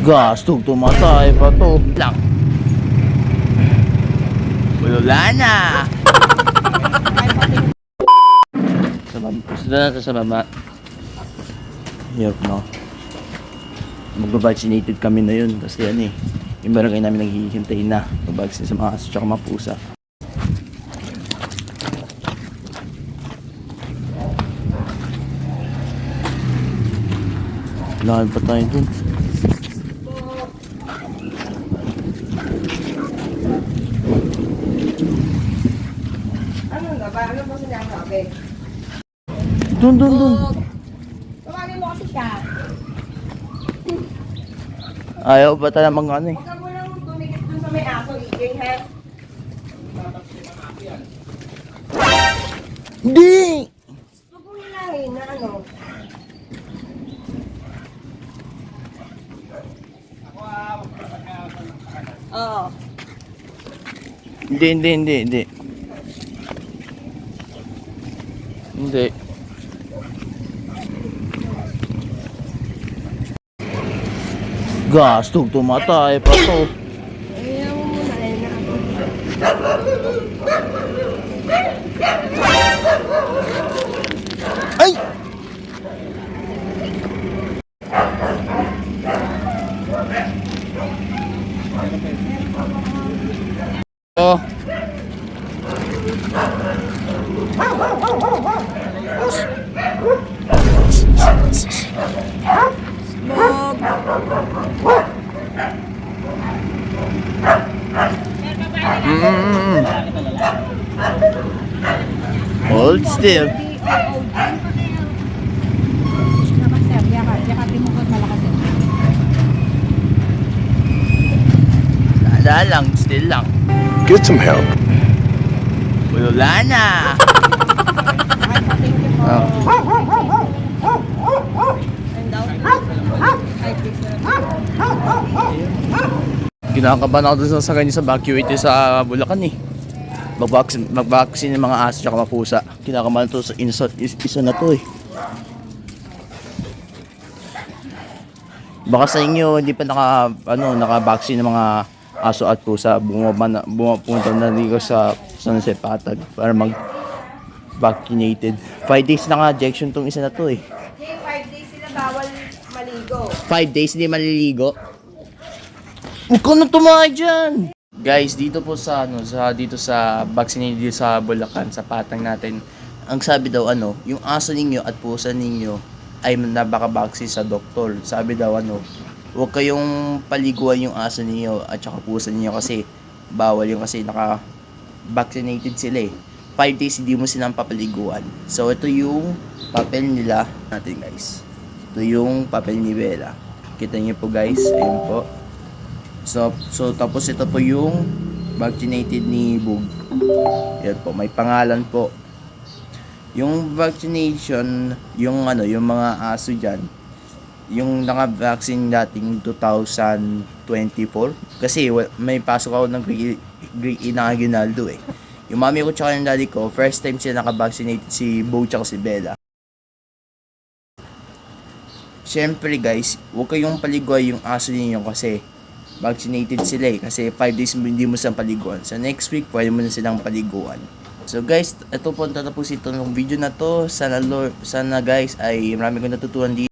Gastog, tumatay pa to. Lang. Wala na. Sa baba. Hirap no. Magba-vaccinated kami na yun. Kasi yan eh. Yung barangay namin naghihintay na. Mag-vaccine sa mga aso tsaka mga pusa. Lahat pa tayo dun. Ano nga ba? Ano ba sinasabi? Dun. Tumagin mo kasi siya. Ayaw ba tayo mga ano eh. Huwag ka mo lang tumikit dun sa may aso, EJ, ha? Hindi! Huwag mo hilahin na ano. Oo. Hindi. Hindi. Gastog, tumatay pa to. Ayaw mo muna na ako. Ay! Oh. Bob! Hold still. Wala lang, still lang. Get some help. Wala na. Oh. Kinakabahan ako dun sa ganyan sa vacuity sa Bulacan eh. Mag-vaccine ng mga aso at mga pusa. Kinakabahan to sa isa na to eh. Baka sa inyo hindi pa naka-vaccine ng mga aso at pusa, pumunta na dito sa San Jose Patag para mag-vaccinated. 5 days naka-injection tong isa na to eh. Hey, 5 days sila bawal maligo. 5 days hindi maliligo. Huwag ka na tumahay dyan! Guys, dito po dito sa vaccinated dito sa Bulacan, sa Patang natin. Ang sabi daw yung aso ninyo at pusa ninyo ay nabaka-vaccine sa doktor. Sabi daw huwag kayong paliguan yung aso ninyo at saka pusa ninyo kasi bawal yung kasi naka-vaccinated sila eh. 5 days hindi mo silang papaliguan. So ito yung papel nila natin guys. Ito yung papel ni Bella. Kita niyo po guys, ayun po. So tapos ito po yung vaccinated ni Bug. Yan po, may pangalan po. Yung vaccination, yung mga aso diyan, yung naka-vaccine dating 2024 kasi may pasok ako ng grade E na Aguinaldo eh. Yung mami ko tsaka yung daddy ko, first time sila naka-vaccinated, si Bo tsaka si Bella. Siyempre guys, huwag kayong paliguan yung aso niyo kasi vaccinated sila eh. Kasi 5 days hindi mo silang paliguan. Sa next week, pwede mo na silang paliguan. So guys, ito po ang tatapos ito ng video na to. Sana guys ay marami kong natutunan dito.